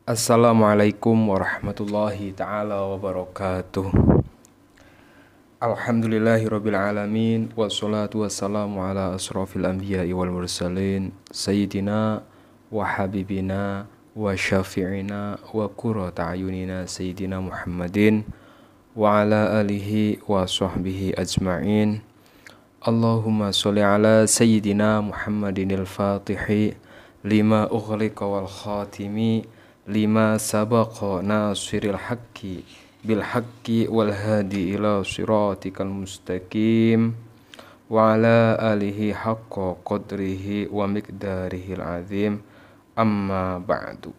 Assalamualaikum warahmatullahi ta'ala wabarakatuh. Alhamdulillahirabbil alamin wassalatu wassalamu ala asrofil anbiya'i wal mursalin sayyidina wa habibina wa syafi'ina wa qurrata ayunina sayyidina Muhammadin wa ala alihi wa sahbihi ajma'in. Allahumma sholli ala sayyidina Muhammadinil fatihi lima ughliqa wal khatimi lima sabaqa nasiril haqqi bil haqqi wal hadi ila siratikal mustaqim wa ala alihi haqqa qadrihi wa miqdarihil azim, amma ba'du.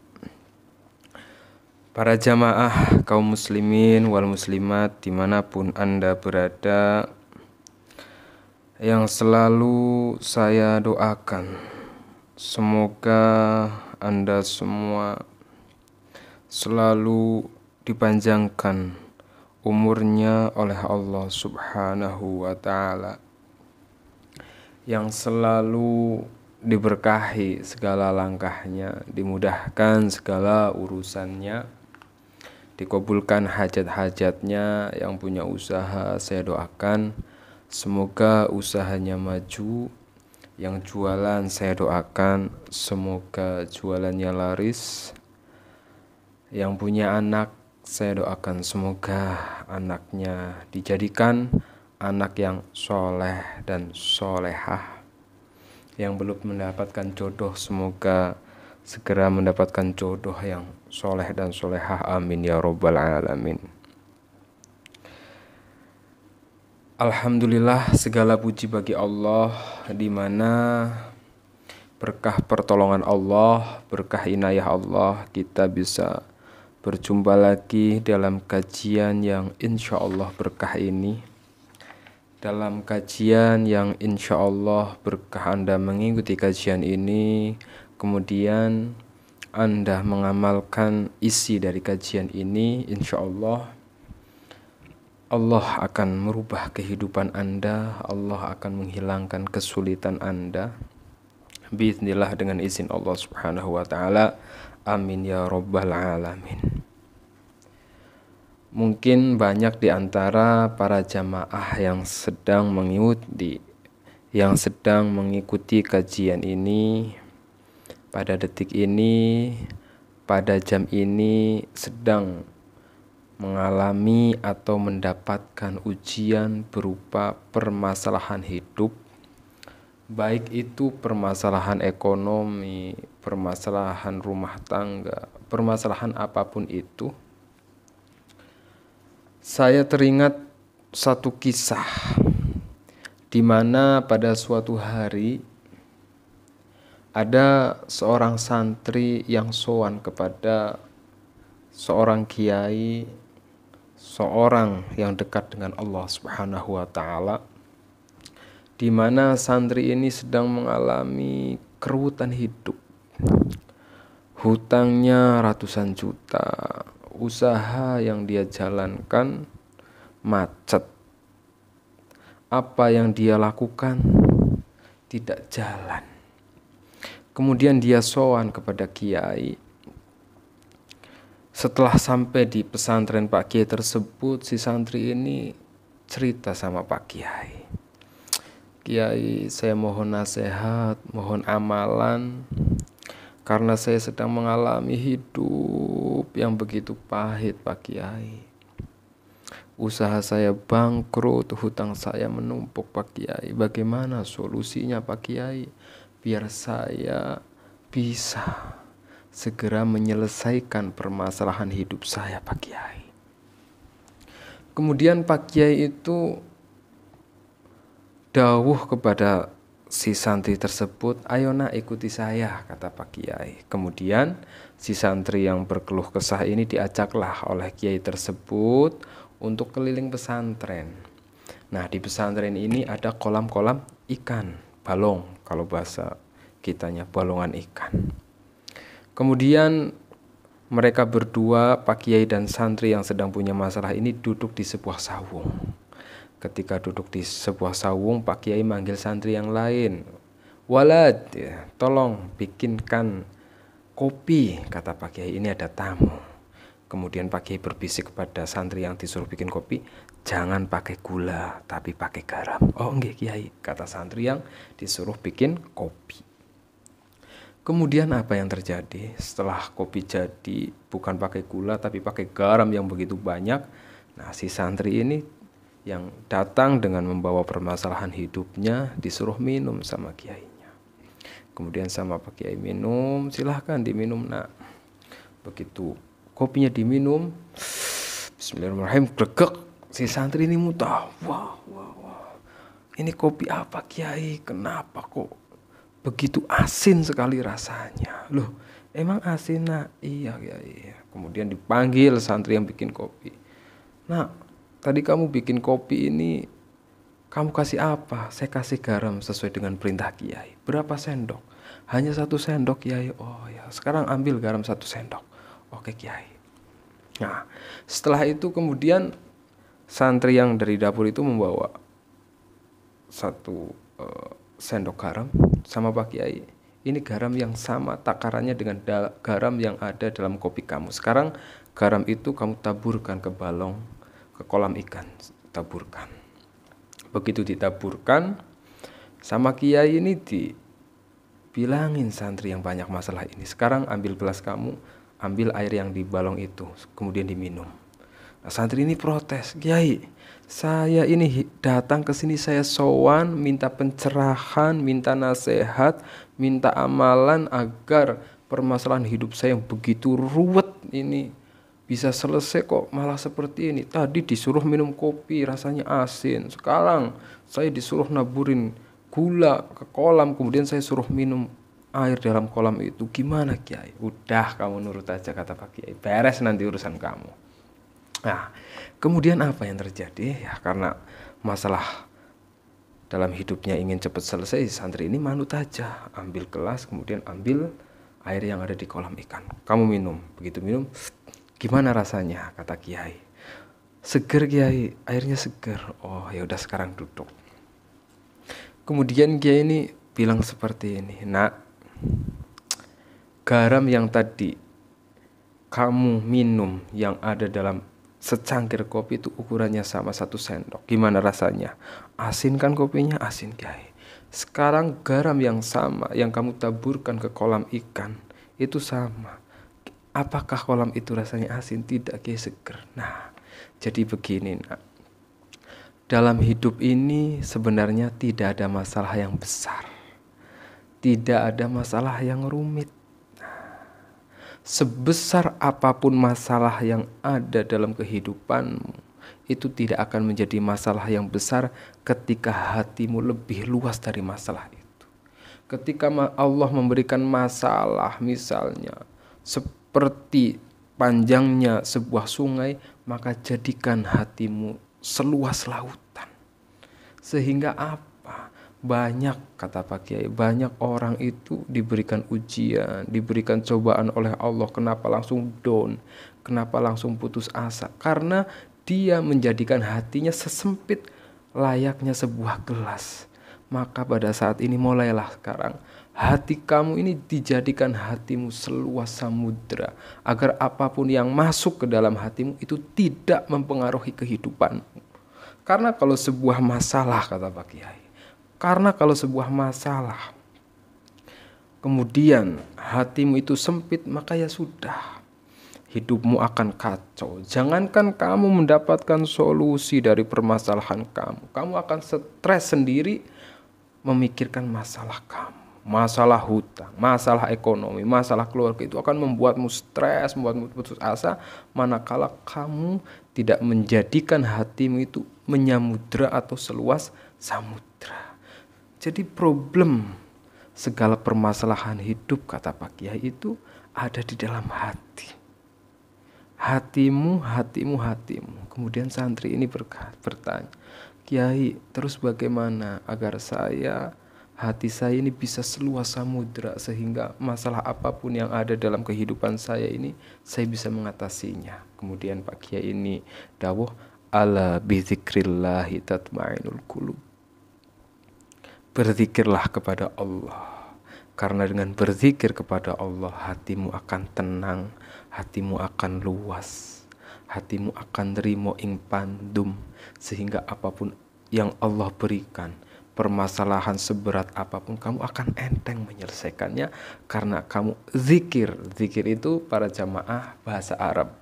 Para jamaah kaum muslimin wal muslimat dimanapun Anda berada, yang selalu saya doakan, semoga Anda semua selalu dipanjangkan umurnya oleh Allah Subhanahu wa ta'ala, yang selalu diberkahi segala langkahnya, dimudahkan segala urusannya, dikabulkan hajat-hajatnya. Yang punya usaha saya doakan semoga usahanya maju. Yang jualan saya doakan semoga jualannya laris. Yang punya anak saya doakan semoga anaknya dijadikan anak yang soleh dan solehah. Yang belum mendapatkan jodoh semoga segera mendapatkan jodoh yang soleh dan solehah, amin ya robbal alamin. Alhamdulillah, segala puji bagi Allah, di mana berkah pertolongan Allah, berkah inayah Allah, kita bisa berjumpa lagi dalam kajian yang insya Allah berkah ini. Dalam kajian yang insya Allah berkah, Anda mengikuti kajian ini, kemudian Anda mengamalkan isi dari kajian ini, insya Allah akan merubah kehidupan Anda, Allah akan menghilangkan kesulitan Anda, biiznillah, dengan izin Allah Subhanahu wa ta'ala, amin ya robbal alamin. Mungkin banyak di antara para jamaah yang sedang mengikuti kajian ini pada detik ini, pada jam ini, sedang mengalami atau mendapatkan ujian berupa permasalahan hidup, baik itu permasalahan ekonomi, permasalahan rumah tangga, permasalahan apapun itu. Saya teringat satu kisah di mana pada suatu hari ada seorang santri yang sowan kepada seorang kiai, seorang yang dekat dengan Allah Subhanahu wa ta'ala, di mana santri ini sedang mengalami keruwetan hidup. Hutangnya ratusan juta, usaha yang dia jalankan macet. Apa yang dia lakukan tidak jalan. Kemudian dia sowan kepada kiai. Setelah sampai di pesantren Pak Kiai tersebut, si santri ini cerita sama Pak Kiai. Kiai, saya mohon nasihat, mohon amalan, karena saya sedang mengalami hidup yang begitu pahit Pak Kiai. Usaha saya bangkrut, hutang saya menumpuk Pak Kiai. Bagaimana solusinya Pak Kiai? Biar saya bisa segera menyelesaikan permasalahan hidup saya Pak Kiai. Kemudian Pak Kiai itu dawuh kepada si santri tersebut, ayo nak ikuti saya, kata Pak Kiai. Kemudian si santri yang berkeluh kesah ini diajaklah oleh Kiai tersebut untuk keliling pesantren. Nah, di pesantren ini ada kolam-kolam ikan, balong, kalau bahasa kitanya balongan ikan. Kemudian mereka berdua, Pak Kiai dan santri yang sedang punya masalah ini, duduk di sebuah sawung. Ketika duduk di sebuah sawung, Pak Kiai manggil santri yang lain. Walad, ya, tolong bikinkan Kopi, kata Pak Kiai, ini ada tamu. Kemudian Pak Kiai berbisik kepada santri yang disuruh bikin kopi, jangan pakai gula, tapi pakai garam. Oh nggih Kiai, kata santri yang disuruh bikin kopi. Kemudian apa yang terjadi? Setelah kopi jadi bukan pakai gula, tapi pakai garam yang begitu banyak. Nah, si santri ini yang datang dengan membawa permasalahan hidupnya disuruh minum sama kiainya. Kemudian sama Pak Kiai minum, silahkan diminum nak. Begitu kopinya diminum, bismillahirrahmanirrahim, gregek, si santri ini muntah. Wah. Ini kopi apa Kiai? Kenapa kok begitu asin sekali rasanya? Loh, emang asin nak? Iya Kiai. Kemudian dipanggil santri yang bikin kopi. Nah, tadi kamu bikin kopi ini, kamu kasih apa? Saya kasih garam sesuai dengan perintah Kiai. Berapa sendok? Hanya 1 sendok Kiai. Oh ya, sekarang ambil garam 1 sendok. Oke Kiai. Nah, setelah itu kemudian santri yang dari dapur itu membawa 1 sendok garam sama Pak Kiai. Ini garam yang sama takarannya dengan garam yang ada dalam kopi kamu. Sekarang garam itu kamu taburkan ke balong, ke kolam ikan. Taburkan. Begitu ditaburkan, sama Kiai ini dibilangin santri yang banyak masalah ini. Sekarang ambil gelas kamu, ambil air yang di balong itu, kemudian diminum. Nah, santri ini protes, Kiai, saya ini datang ke sini, saya sowan, minta pencerahan, minta nasihat, minta amalan agar permasalahan hidup saya yang begitu ruwet ini bisa selesai kok malah seperti ini. Tadi disuruh minum kopi rasanya asin, sekarang saya disuruh naburin gula ke kolam, kemudian saya suruh minum air dalam kolam itu. Gimana Kiai? Udah kamu nurut aja, kata Pak Kiai, beres nanti urusan kamu. Nah, kemudian apa yang terjadi? Ya karena masalah dalam hidupnya ingin cepat selesai, santri ini manut aja, ambil gelas, kemudian ambil air yang ada di kolam ikan. Kamu minum, begitu minum, gimana rasanya? Kata Kiai. Seger Kiai, airnya seger. Oh ya udah sekarang duduk. Kemudian Kiai ini bilang seperti ini, nak, garam yang tadi kamu minum yang ada dalam secangkir kopi itu ukurannya sama 1 sendok. Gimana rasanya? Asin kan kopinya? Asin Kiai. Sekarang garam yang sama yang kamu taburkan ke kolam ikan itu sama. Apakah kolam itu rasanya asin? Tidak Kiai, seger. Nah, jadi begini nak. Dalam hidup ini sebenarnya tidak ada masalah yang besar. Tidak ada masalah yang rumit. Sebesar apapun masalah yang ada dalam kehidupanmu, itu tidak akan menjadi masalah yang besar ketika hatimu lebih luas dari masalah itu. Ketika Allah memberikan masalah misalnya seperti panjangnya sebuah sungai, maka jadikan hatimu seluas lautan. Sehingga apa? Banyak, kata Pak Kiai, banyak orang itu diberikan ujian, diberikan cobaan oleh Allah. Kenapa langsung down? Kenapa langsung putus asa? Karena dia menjadikan hatinya sesempit layaknya sebuah gelas. Maka pada saat ini mulailah sekarang hati kamu ini dijadikan hatimu seluas samudra, agar apapun yang masuk ke dalam hatimu itu tidak mempengaruhi kehidupanmu. Karena kalau sebuah masalah, kata Pak Kiai, karena kalau sebuah masalah kemudian hatimu itu sempit, maka ya sudah, hidupmu akan kacau. Jangankan kamu mendapatkan solusi dari permasalahan kamu akan stres sendiri memikirkan masalah kamu. Masalah hutang, masalah ekonomi, masalah keluarga itu akan membuatmu stres, membuatmu putus asa, manakala kamu tidak menjadikan hatimu itu menyamudra atau seluas samudra. Jadi problem segala permasalahan hidup, kata Pak Kiai, itu ada di dalam hati. Hatimu. Kemudian santri ini bertanya, Kiai, terus bagaimana agar hati saya ini bisa seluas samudra, sehingga masalah apapun yang ada dalam kehidupan saya ini, saya bisa mengatasinya. Kemudian Pak Kiai ini dawuh, ala bizikrillahi tatmainul qulub. Berzikirlah kepada Allah, Karena dengan berzikir kepada Allah, hatimu akan tenang, hatimu akan luas, hatimu akan nerimo ing pandum, sehingga apapun yang Allah berikan, permasalahan seberat apapun, kamu akan enteng menyelesaikannya karena kamu zikir. Zikir itu para jamaah bahasa Arab.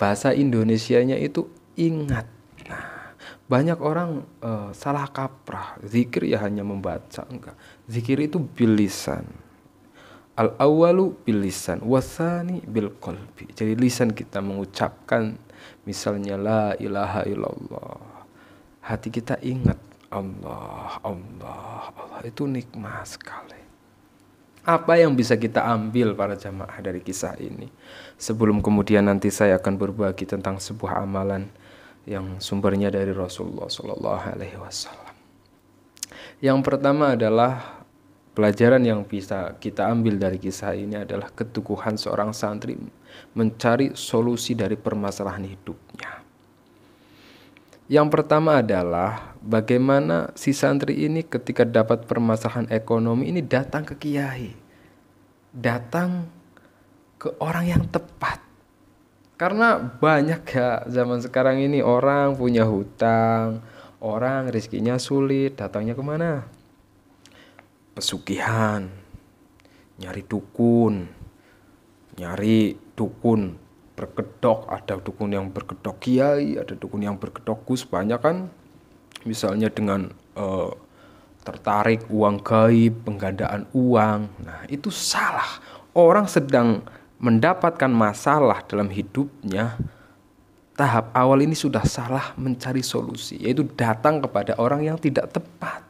Bahasa Indonesianya itu ingat. Nah, banyak orang salah kaprah. Zikir ya hanya membaca, enggak. Zikir itu bilisan. Al-awwalu bilisan, wasani bil qalbi. Jadi lisan kita mengucapkan misalnya la ilaha illallah. Hati kita ingat Allah, Allah, Allah, itu nikmat sekali. Apa yang bisa kita ambil para jamaah dari kisah ini? Sebelum kemudian nanti saya akan berbagi tentang sebuah amalan yang sumbernya dari Rasulullah Shallallahu Alaihi Wasallam. Yang pertama adalah pelajaran yang bisa kita ambil dari kisah ini adalah keteguhan seorang santri mencari solusi dari permasalahan hidupnya. Yang pertama adalah bagaimana si santri ini ketika dapat permasalahan ekonomi ini datang ke kiai. Datang ke orang yang tepat. Karena banyak ya zaman sekarang ini orang punya hutang, orang rezekinya sulit, datangnya kemana? Pesugihan, nyari dukun berkedok, ada dukun yang berkedok kiai, ada dukun yang berkedok gus, banyak kan, misalnya dengan tertarik uang gaib, penggandaan uang. Nah itu salah. Orang sedang mendapatkan masalah dalam hidupnya, tahap awal ini sudah salah mencari solusi, yaitu datang kepada orang yang tidak tepat.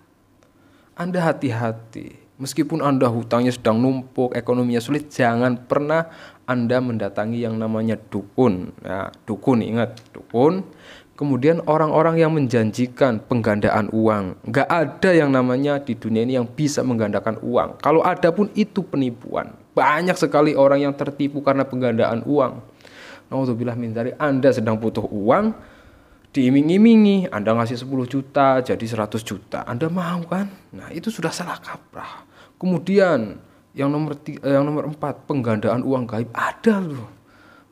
Anda hati-hati, meskipun Anda hutangnya sedang numpuk, ekonominya sulit, jangan pernah Anda mendatangi yang namanya dukun. Nah, dukun, ingat, dukun. Kemudian orang-orang yang menjanjikan penggandaan uang. Nggak ada yang namanya di dunia ini yang bisa menggandakan uang. Kalau ada pun itu penipuan. Banyak sekali orang yang tertipu karena penggandaan uang. Nauzubillah min dzalik. Anda sedang butuh uang, diiming-imingi, Anda ngasih 10 juta jadi 100 juta. Anda mau kan? Nah, itu sudah salah kaprah. Kemudian yang nomor 4, penggandaan uang gaib ada loh.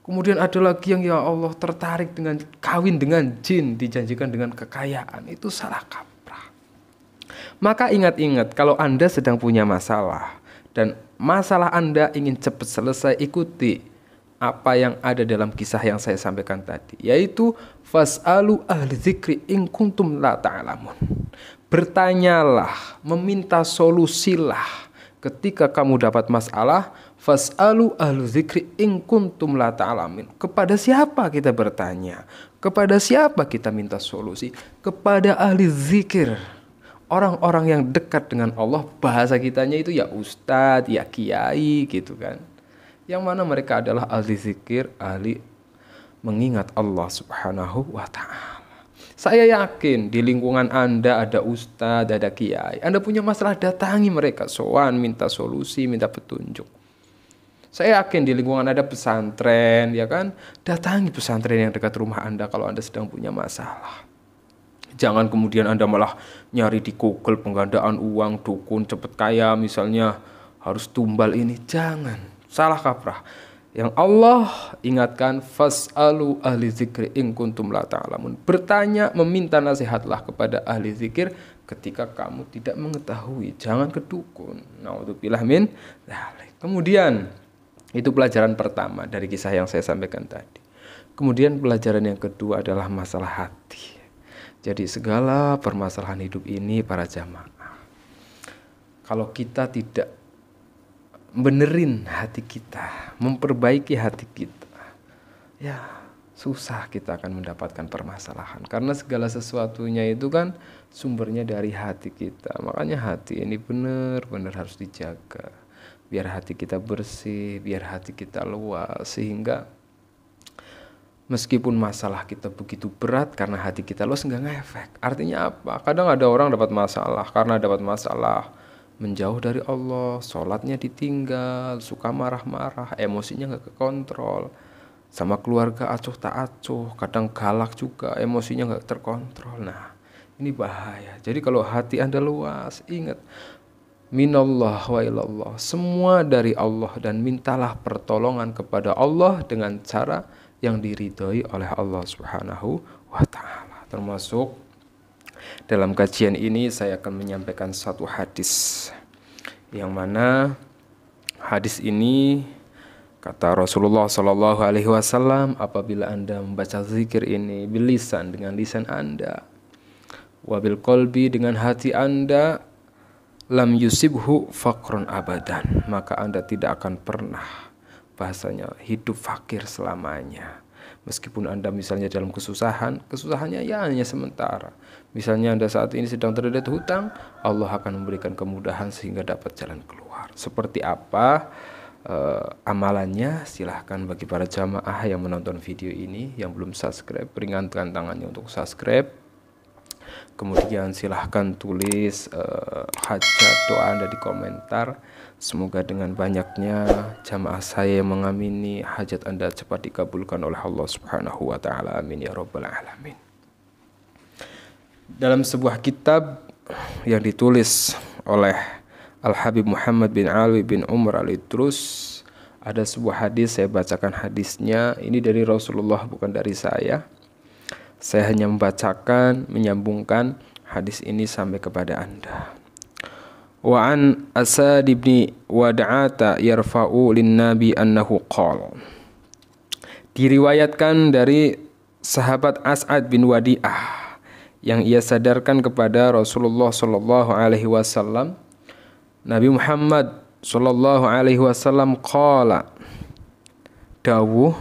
Kemudian ada lagi yang ya Allah tertarik dengan kawin dengan jin, dijanjikan dengan kekayaan. Itu salah kaprah. Maka ingat-ingat, kalau Anda sedang punya masalah dan masalah Anda ingin cepat selesai, ikuti apa yang ada dalam kisah yang saya sampaikan tadi, yaitu fas'alu ahli dzikri in kuntum la ta'lamun. Bertanyalah, meminta solusilah ketika kamu dapat masalah. Fas'alu ahli dzikri in kuntum la ta'lamun. Kepada siapa kita bertanya? Kepada siapa kita minta solusi? Kepada ahli zikir. Orang-orang yang dekat dengan Allah, bahasa kitanya itu ya ustadz, ya kiai gitu kan. Yang mana mereka adalah ahli zikir, ahli mengingat Allah Subhanahu wa ta'ala. Saya yakin di lingkungan Anda ada ustadz, ada kiai. Anda punya masalah, datangi mereka, sowan, minta solusi, minta petunjuk. Saya yakin di lingkungan ada pesantren, ya kan? Datangi pesantren yang dekat rumah Anda kalau Anda sedang punya masalah. Jangan kemudian Anda malah nyari di Google penggandaan uang, dukun cepet kaya misalnya, harus tumbal ini. Jangan, salah kaprah. Yang Allah ingatkan, fas'alu ahli zikri in kuntum la ta'lamun. Bertanya, meminta nasihatlah kepada ahli zikir ketika kamu tidak mengetahui. Jangan ke dukun. Naudzubillah min dzalik. Kemudian itu pelajaran pertama dari kisah yang saya sampaikan tadi. Kemudian pelajaran yang kedua adalah masalah hati. Jadi segala permasalahan hidup ini para jamaah, kalau kita tidak benerin hati kita, memperbaiki hati kita, ya susah kita akan mendapatkan permasalahan. Karena segala sesuatunya itu kan sumbernya dari hati kita. Makanya hati ini benar-benar harus dijaga. Biar hati kita bersih, biar hati kita luas. Sehingga meskipun masalah kita begitu berat, karena hati kita luas nggak ngefek. Artinya apa? Kadang ada orang dapat masalah, karena dapat masalah menjauh dari Allah, sholatnya ditinggal, suka marah-marah, emosinya nggak kekontrol, sama keluarga acuh tak acuh, kadang galak juga, emosinya nggak terkontrol. Nah, ini bahaya. Jadi kalau hati Anda luas, ingat, minallah wa ilallah, semua dari Allah, dan mintalah pertolongan kepada Allah dengan cara yang diridhoi oleh Allah Subhanahu wa taala. Termasuk dalam kajian ini saya akan menyampaikan satu hadis, yang mana hadis ini kata Rasulullah Shallallahu Alaihi Wasallam, apabila Anda membaca zikir ini bilisan, dengan lisan Anda, wabil kolbi, dengan hati Anda, lam yusibhu faqrun abadan, maka Anda tidak akan pernah, bahasanya, hidup fakir selamanya. Meskipun Anda misalnya dalam kesusahannya ya hanya sementara. Misalnya Anda saat ini sedang terlilit hutang, Allah akan memberikan kemudahan sehingga dapat jalan keluar. Seperti apa amalannya? Silahkan bagi para jamaah yang menonton video ini, yang belum subscribe, ringankan tangannya untuk subscribe. Kemudian silahkan tulis hajat doa Anda di komentar. Semoga dengan banyaknya jamaah saya yang mengamini, hajat Anda cepat dikabulkan oleh Allah Subhanahu wa taala. Amin ya rabbal alamin. Dalam sebuah kitab yang ditulis oleh Al-Habib Muhammad bin Ali bin Umar Al-Idrus, ada sebuah hadis, saya bacakan hadisnya. Ini dari Rasulullah, bukan dari saya. Saya hanya membacakan, menyambungkan hadis ini sampai kepada Anda. Wa an Asad ibn Wad'ata yarfa'u lin-nabi annahu qala. Diriwayatkan dari sahabat As'ad bin Wadi'ah yang ia sadarkan kepada Rasulullah sallallahu alaihi wasallam, Nabi Muhammad sallallahu alaihi wasallam qala, dawuh,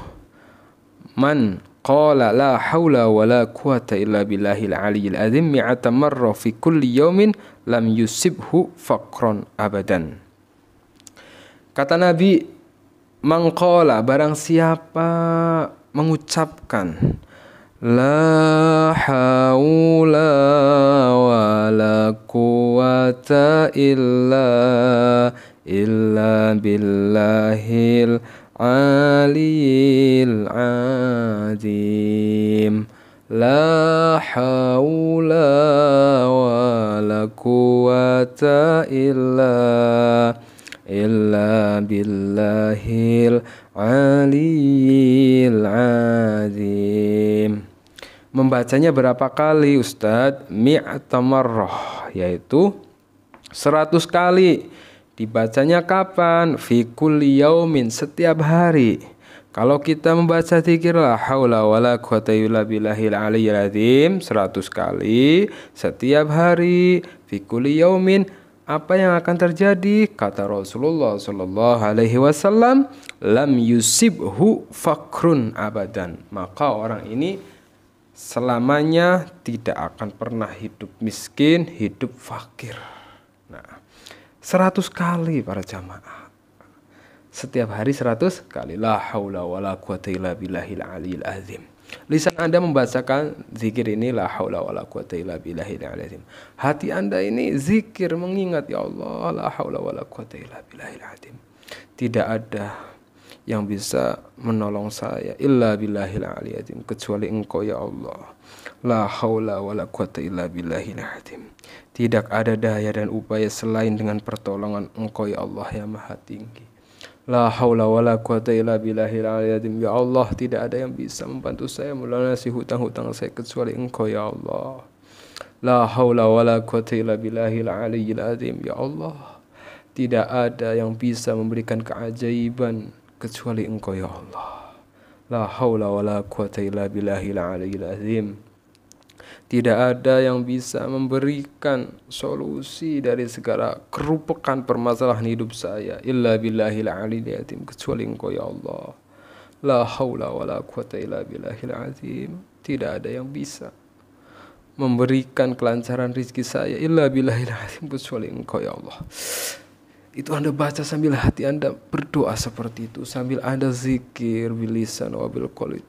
man qala la haula wa la quwata illa billahil aliyyil azim mi'ata marra fi kulli yawmin lam yusibhu faqron abadan. Kata Nabi, man qala, barang siapa mengucapkan la haula wa la quwata illa billahil aliyil azim, la haula wa la quwata illa billahil aliyil azim. Membacanya berapa kali Ustadz? Mi'ata marrah, yaitu 100 kali. Dibacanya kapan? Fi kulli yaumin, setiap hari. Kalau kita membaca zikir la haula wala quwata illa billahil aliyyil azim 100 kali setiap hari, fi kulli yaumin, apa yang akan terjadi? Kata Rasulullah sallallahu alaihi wasallam, lam yusibhu fakrun abadan, maka orang ini selamanya tidak akan pernah hidup miskin, hidup fakir. Nah, 100 kali para jamaah. Setiap hari 100 kali. La haula wa la quwata illa billahil aliyil azim. Lisan Anda membacakan zikir ini, la haula wa la quwata illa billahil aliyil azim. Hati Anda ini zikir, mengingat, ya Allah, la haula wa la quwata illa billahil azim. Tidak ada yang bisa menolong saya illa billahil aliyil azim, kecuali Engkau ya Allah. La haula wa la quwata illa billahil azim. Tidak ada daya dan upaya selain dengan pertolongan Engkau ya Allah yang maha tinggi. La haula wa la quwata illa billahil aliyil azim. Ya Allah, tidak ada yang bisa membantu saya melunasi hutang-hutang saya kecuali Engkau ya Allah. La haula wa la quwata illa billahil aliyil azim. Ya Allah, tidak ada yang bisa memberikan keajaiban kecuali Engkau ya Allah. La haula wa la quwata illa billahil aliyil azim. Tidak ada yang bisa memberikan solusi dari segala kerupukan permasalahan hidup saya illa billahil aliyil azim, kecuali Engkau ya Allah. La haula wa la quwata illa billahil azim. Tidak ada yang bisa memberikan kelancaran rezeki saya illa billahil azim, kecuali Engkau ya Allah. Itu Anda baca sambil hati Anda berdoa seperti itu, sambil Anda zikir bilisan wa bil qalbi.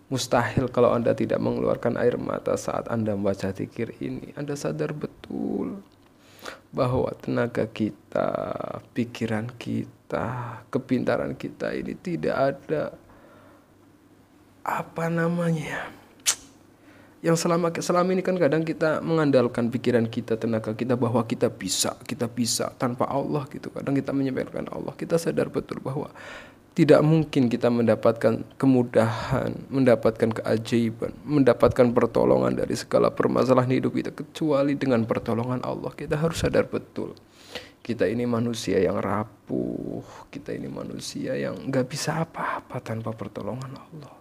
Mustahil kalau Anda tidak mengeluarkan air mata saat Anda membaca zikir ini. Anda sadar betul bahwa tenaga kita, pikiran kita, kepintaran kita ini tidak ada Yang selama ini kan kadang kita mengandalkan pikiran kita, tenaga kita bahwa kita bisa tanpa Allah gitu. Kadang kita menyepelekan Allah. Kita sadar betul bahwa tidak mungkin kita mendapatkan kemudahan, mendapatkan keajaiban, mendapatkan pertolongan dari segala permasalahan hidup kita kecuali dengan pertolongan Allah. Kita harus sadar betul. Kita ini manusia yang rapuh, kita ini manusia yang gak bisa apa-apa tanpa pertolongan Allah.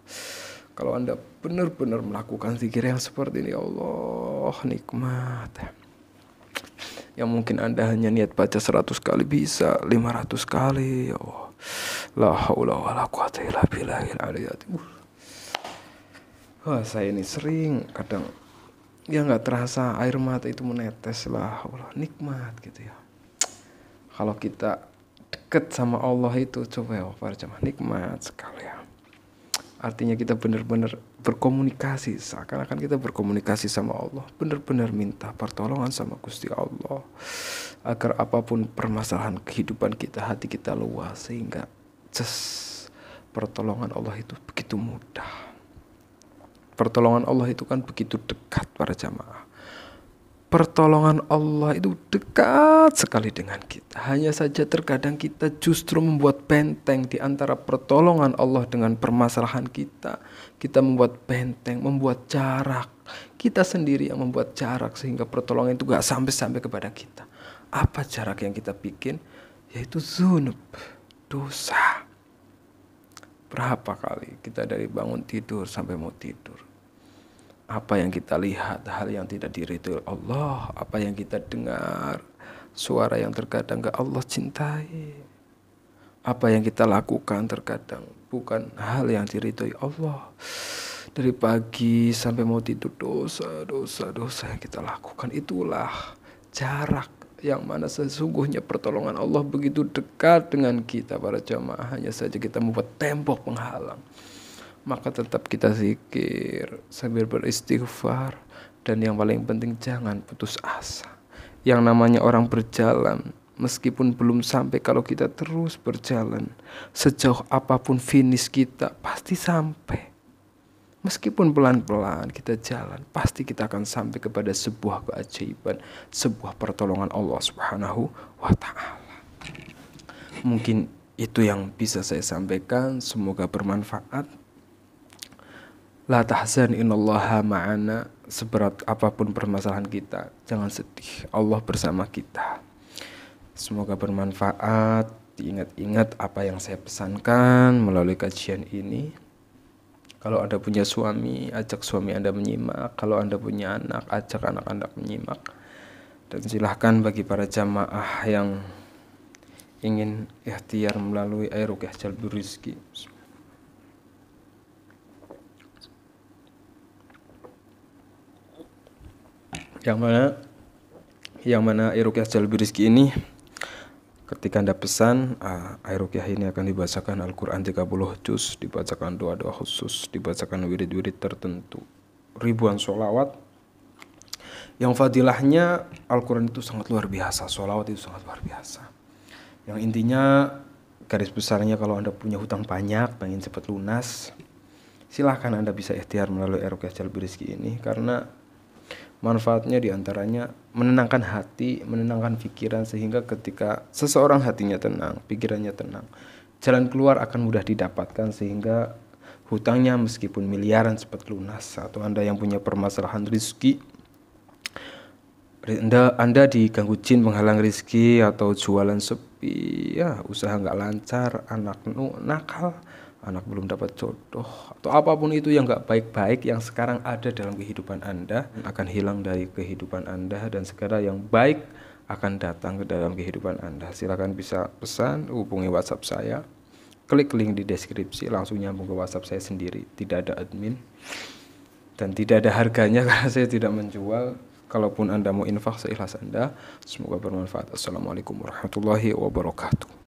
Kalau Anda benar-benar melakukan zikir yang seperti ini, Allah nikmat. Yang mungkin Anda hanya niat baca 100 kali bisa 500 kali. Ya Allah. La haula wala quwata illa billahil aliyyil. Wah, saya ini sering kadang ya nggak terasa air mata itu menetes lah. Allah nikmat gitu ya. Kalau kita deket sama Allah itu coba ya para jemaah, nikmat sekali ya. Artinya kita benar-benar berkomunikasi, seakan-akan kita berkomunikasi sama Allah, benar-benar minta pertolongan sama Gusti Allah agar apapun permasalahan kehidupan kita, hati kita luas sehingga pertolongan Allah itu begitu mudah. Pertolongan Allah itu kan begitu dekat para jamaah. Pertolongan Allah itu dekat sekali dengan kita. Hanya saja terkadang kita justru membuat benteng di antara pertolongan Allah dengan permasalahan kita. Kita membuat benteng, membuat jarak. Kita sendiri yang membuat jarak sehingga pertolongan itu gak sampai-sampai kepada kita. Apa jarak yang kita bikin? Yaitu zunub, dosa. Berapa kali kita dari bangun tidur sampai mau tidur? Apa yang kita lihat, hal yang tidak diridhoi Allah, apa yang kita dengar, suara yang terkadang gak Allah cintai, apa yang kita lakukan terkadang bukan hal yang diridhoi Allah. Dari pagi sampai mau tidur dosa yang kita lakukan. Itulah jarak yang mana sesungguhnya pertolongan Allah begitu dekat dengan kita para jamaah. Hanya saja kita membuat tembok penghalang. Maka tetap kita zikir sambil beristighfar. Dan yang paling penting jangan putus asa. Yang namanya orang berjalan, meskipun belum sampai, kalau kita terus berjalan, sejauh apapun finish kita pasti sampai. Meskipun pelan-pelan kita jalan, pasti kita akan sampai kepada sebuah keajaiban, sebuah pertolongan Allah Subhanahu wa ta'ala. Mungkin itu yang bisa saya sampaikan, semoga bermanfaat. La tahzan innallaha ma'ana. Seberat apapun permasalahan kita, jangan sedih, Allah bersama kita. Semoga bermanfaat. Diingat-ingat apa yang saya pesankan melalui kajian ini. Kalau Anda punya suami, ajak suami Anda menyimak. Kalau Anda punya anak, ajak anak-anak menyimak. Dan silahkan bagi para jamaah yang ingin ikhtiar melalui Ruqyah Jalbur Rizki, yang mana Ruqyah Jalbur Rizki ini, ketika Anda pesan, Ruqyah ini akan dibacakan Al-Quran 30 juz, dibacakan doa-doa khusus, dibacakan wirid-wirid tertentu, ribuan sholawat. Yang fadilahnya Al-Quran itu sangat luar biasa, sholawat itu sangat luar biasa. Yang intinya, garis besarnya, kalau Anda punya hutang banyak, pengen cepat lunas, silahkan Anda bisa ikhtiar melalui Ruqyah Jalbur Rizki ini, karena manfaatnya diantaranya menenangkan hati, menenangkan pikiran, sehingga ketika seseorang hatinya tenang, pikirannya tenang, jalan keluar akan mudah didapatkan, sehingga hutangnya meskipun miliaran cepat lunas. Atau Anda yang punya permasalahan rezeki, Anda diganggu jin penghalang rezeki, atau jualan sepi, ya usaha nggak lancar, anak nakal, anak belum dapat jodoh, atau apapun itu yang gak baik-baik yang sekarang ada dalam kehidupan Anda, akan hilang dari kehidupan Anda, dan segala yang baik akan datang ke dalam kehidupan Anda. Silakan bisa pesan, hubungi WhatsApp saya, klik link di deskripsi, langsung nyambung ke WhatsApp saya sendiri, tidak ada admin dan tidak ada harganya karena saya tidak menjual. Kalaupun Anda mau infak seikhlas Anda. Semoga bermanfaat. Assalamualaikum warahmatullahi wabarakatuh.